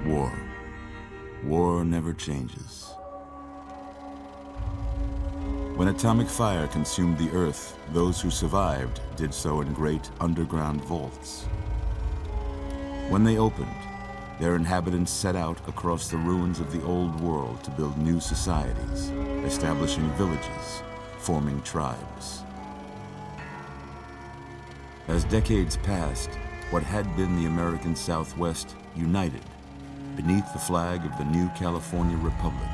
War. War never changes. When atomic fire consumed the Earth, those who survived did so in great underground vaults. When they opened, their inhabitants set out across the ruins of the old world to build new societies, establishing villages, forming tribes. As decades passed, what had been the American Southwest united beneath the flag of the new California Republic,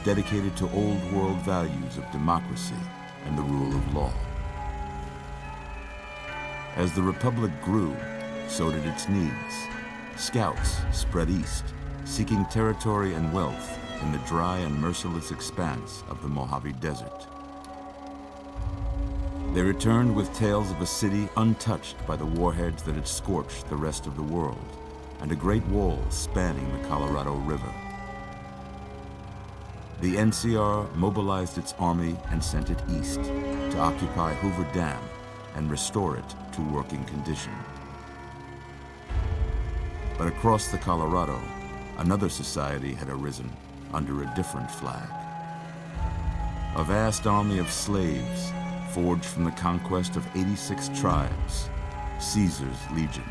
dedicated to old world values of democracy and the rule of law. As the Republic grew, so did its needs. Scouts spread east, seeking territory and wealth in the dry and merciless expanse of the Mojave Desert. They returned with tales of a city untouched by the warheads that had scorched the rest of the world, and a great wall spanning the Colorado River. The NCR mobilized its army and sent it east to occupy Hoover Dam and restore it to working condition. But across the Colorado, another society had arisen under a different flag. A vast army of slaves forged from the conquest of 86 tribes, Caesar's Legion.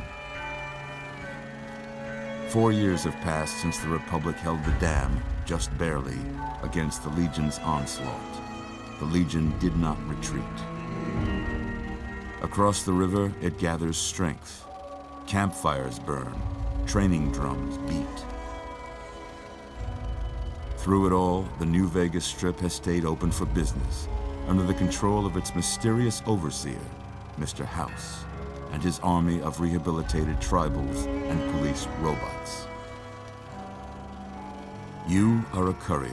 4 years have passed since the Republic held the dam, just barely, against the Legion's onslaught. The Legion did not retreat. Across the river, it gathers strength. Campfires burn, training drums beat. Through it all, the New Vegas Strip has stayed open for business, under the control of its mysterious overseer, Mr. House, and his army of rehabilitated tribals and police robots. You are a courier,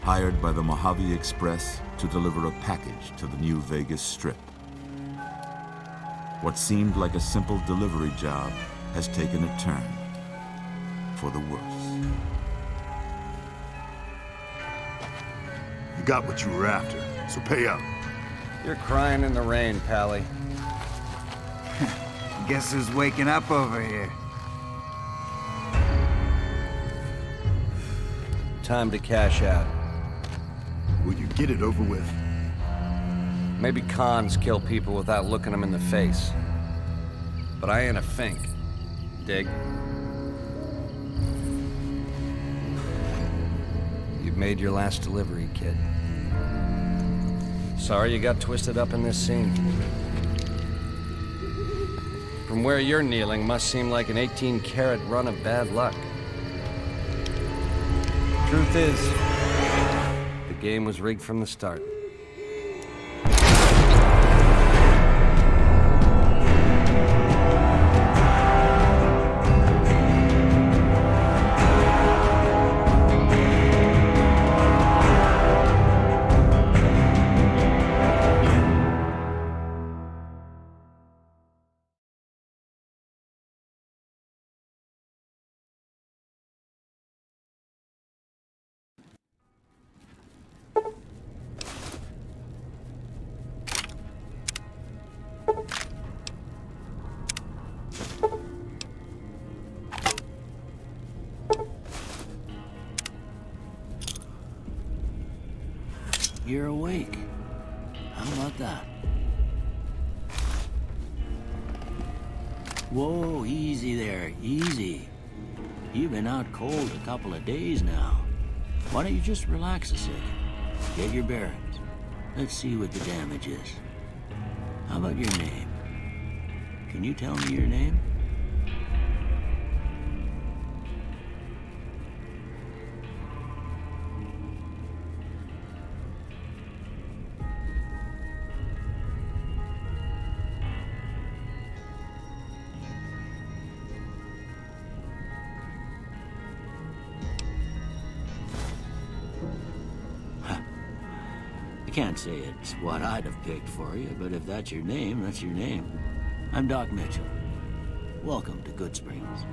hired by the Mojave Express to deliver a package to the New Vegas Strip. What seemed like a simple delivery job has taken a turn for the worse. You got what you were after, so pay up. You're crying in the rain, Pally. Guess who's waking up over here? Time to cash out. Will you get it over with? Maybe cons kill people without looking them in the face. But I ain't a fink. Dig? You've made your last delivery, kid. Sorry you got twisted up in this scene. From where you're kneeling must seem like an 18-carat run of bad luck. Truth is, the game was rigged from the start. you're awake. How about that? Whoa, easy there, easy. You've been out cold a couple of days now. Why don't you just relax a second? Get your bearings. Let's see what the damage is. How about your name? Can you tell me your name? I can't say it's what I'd have picked for you, but if that's your name, that's your name. I'm Doc Mitchell. Welcome to Good Springs.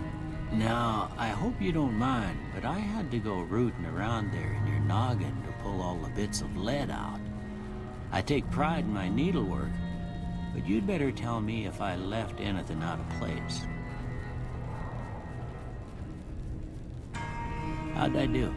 Now, I hope you don't mind, but I had to go rooting around there in your noggin to pull all the bits of lead out. I take pride in my needlework, but you'd better tell me if I left anything out of place. How'd I do?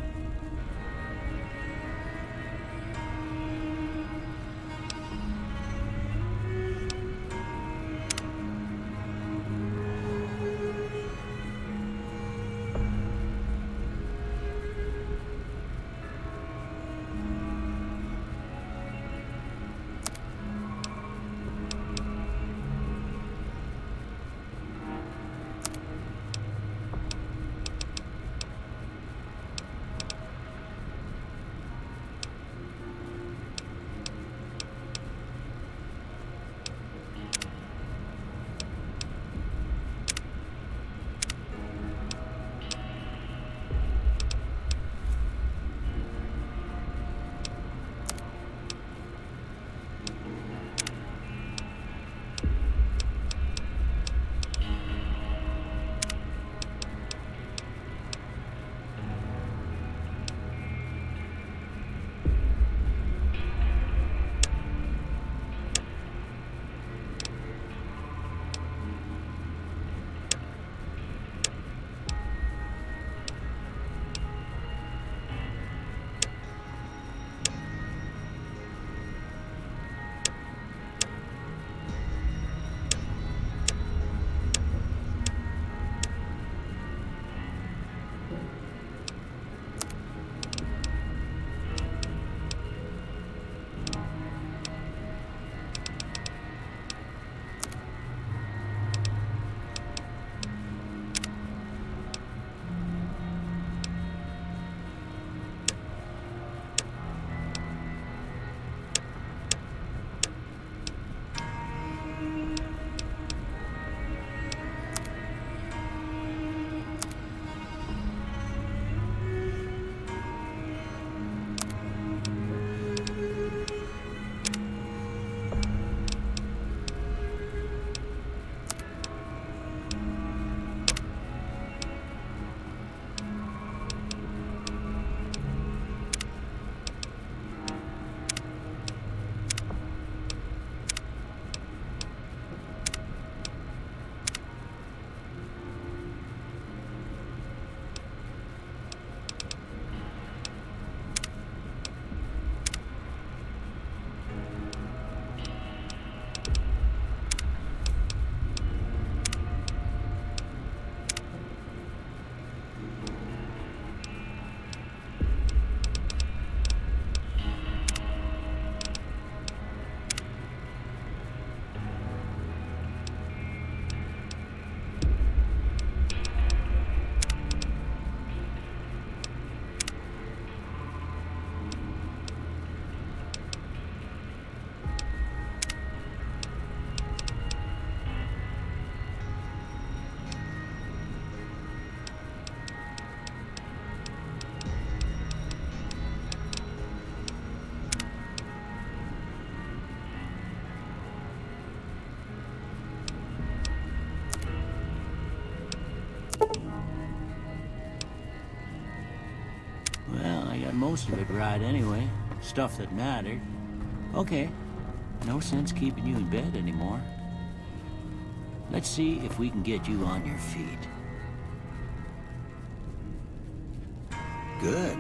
Most of it right anyway. Stuff that mattered. Okay. No sense keeping you in bed anymore. Let's see if we can get you on your feet. Good.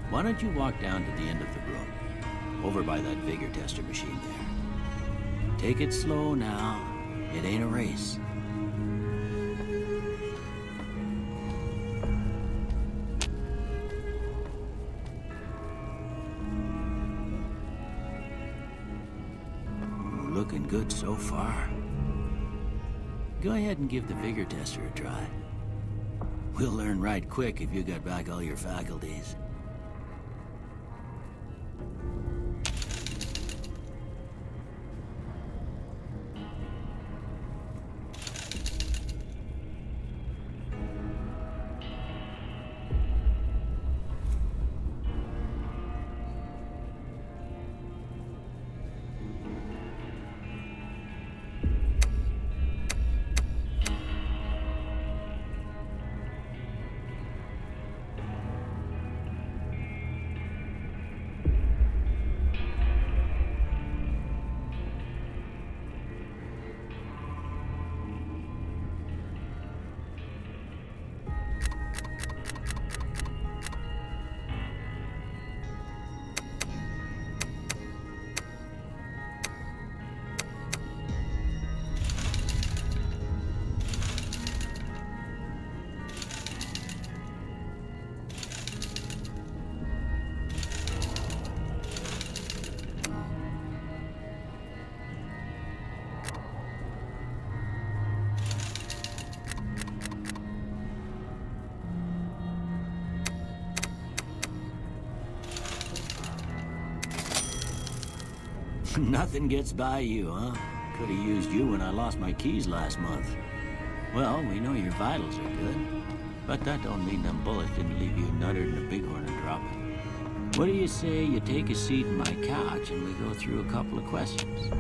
Why don't you walk down to the end of the room? over by that vigor tester machine there. Take it slow now. It ain't a race. Looking good so far. Go ahead and give the vigor tester a try. We'll learn right quick if you got back all your faculties. Nothing gets by you, huh? Could have used you when I lost my keys last month. Well, we know your vitals are good, but that don't mean them bullets didn't leave you nuttered in a bighorn and drop it. What do you say you take a seat in my couch and we go through a couple of questions?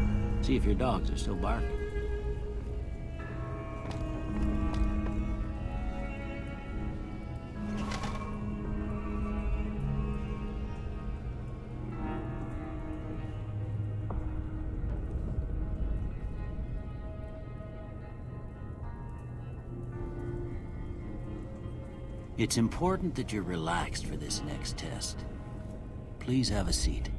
See if your dogs are still barking. It's important that you're relaxed for this next test. Please have a seat.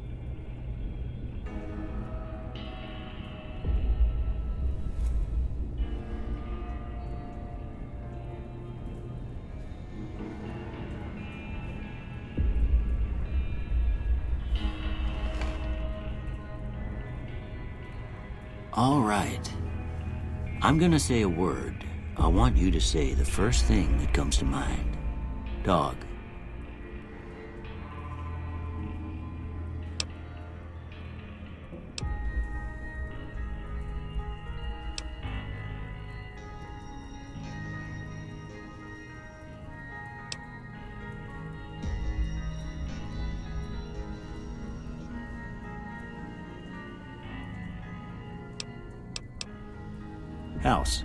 All right. I'm gonna say a word. I want you to say the first thing that comes to mind. Dog. House.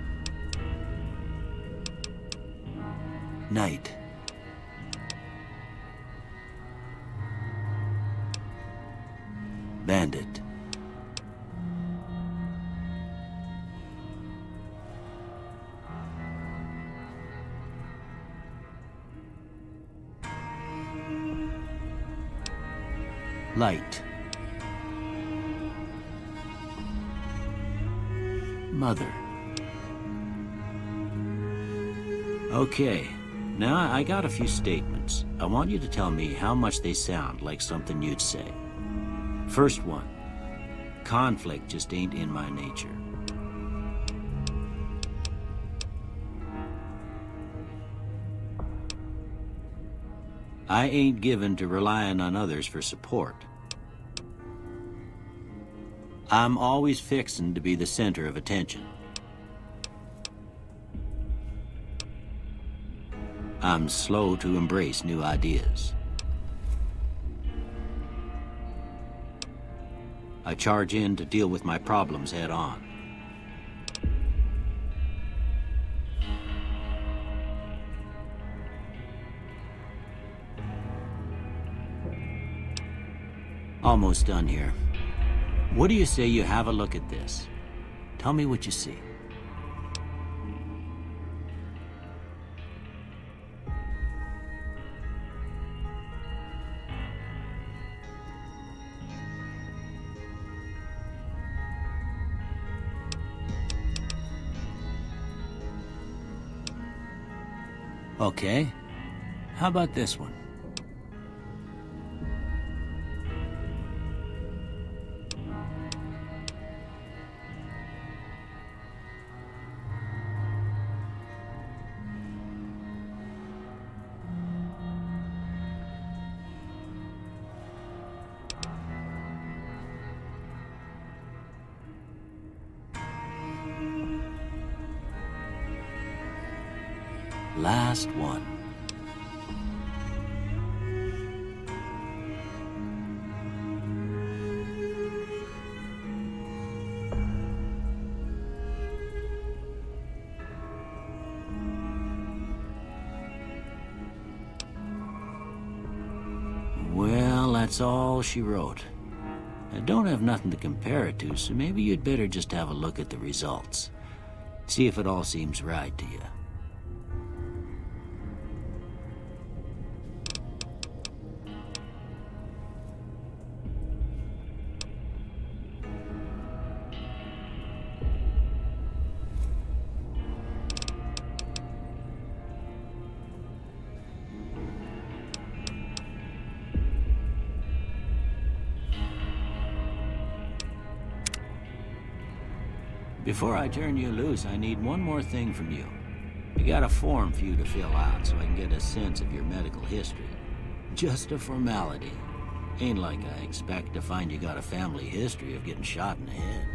Night. Bandit. Light. Mother. Okay, now I got a few statements. I want you to tell me how much they sound like something you'd say. First one, conflict just ain't in my nature. I ain't given to relying on others for support. I'm always fixin' to be the center of attention. I'm slow to embrace new ideas. I charge in to deal with my problems head on. Almost done here. What do you say you have a look at this? Tell me what you see. Okay. How about this one? Last one. Well, that's all she wrote. I don't have nothing to compare it to, so maybe you'd better just have a look at the results. See if it all seems right to you. Before I turn you loose, I need one more thing from you. I got a form for you to fill out so I can get a sense of your medical history. Just a formality. Ain't like I expect to find you got a family history of getting shot in the head.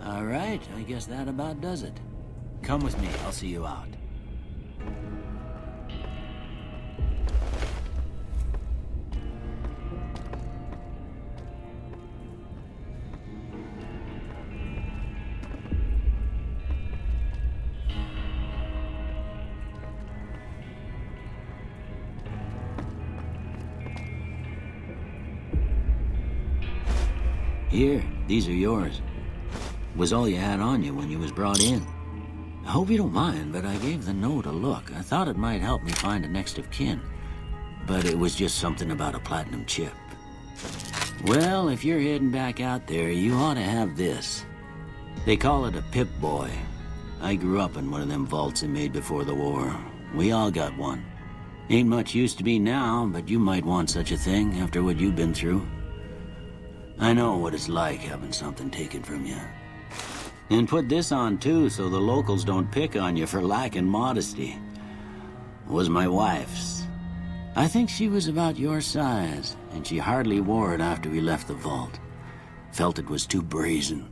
All right, I guess that about does it. Come with me, I'll see you out. Here, these are yours. Was all you had on you when you was brought in. I hope you don't mind, but I gave the note a look. I thought it might help me find a next of kin. But it was just something about a platinum chip. Well, if you're heading back out there, you ought to have this. They call it a Pip-Boy. I grew up in one of them vaults they made before the war. We all got one. Ain't much use to me now, but you might want such a thing after what you've been through. I know what it's like having something taken from you. And put this on too, so the locals don't pick on you for lacking modesty. It was my wife's. I think she was about your size, and she hardly wore it after we left the vault. Felt it was too brazen.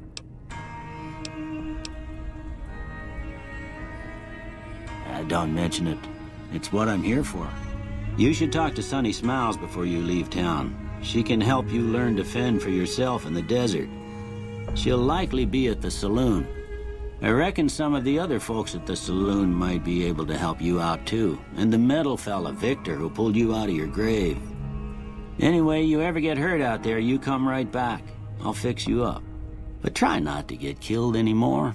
Don't mention it. It's what I'm here for. You should talk to Sunny Smiles before you leave town. She can help you learn to fend for yourself in the desert. She'll likely be at the saloon. I reckon some of the other folks at the saloon might be able to help you out too. And the metal fella, Victor, who pulled you out of your grave. Anyway, you ever get hurt out there, you come right back. I'll fix you up. But try not to get killed anymore.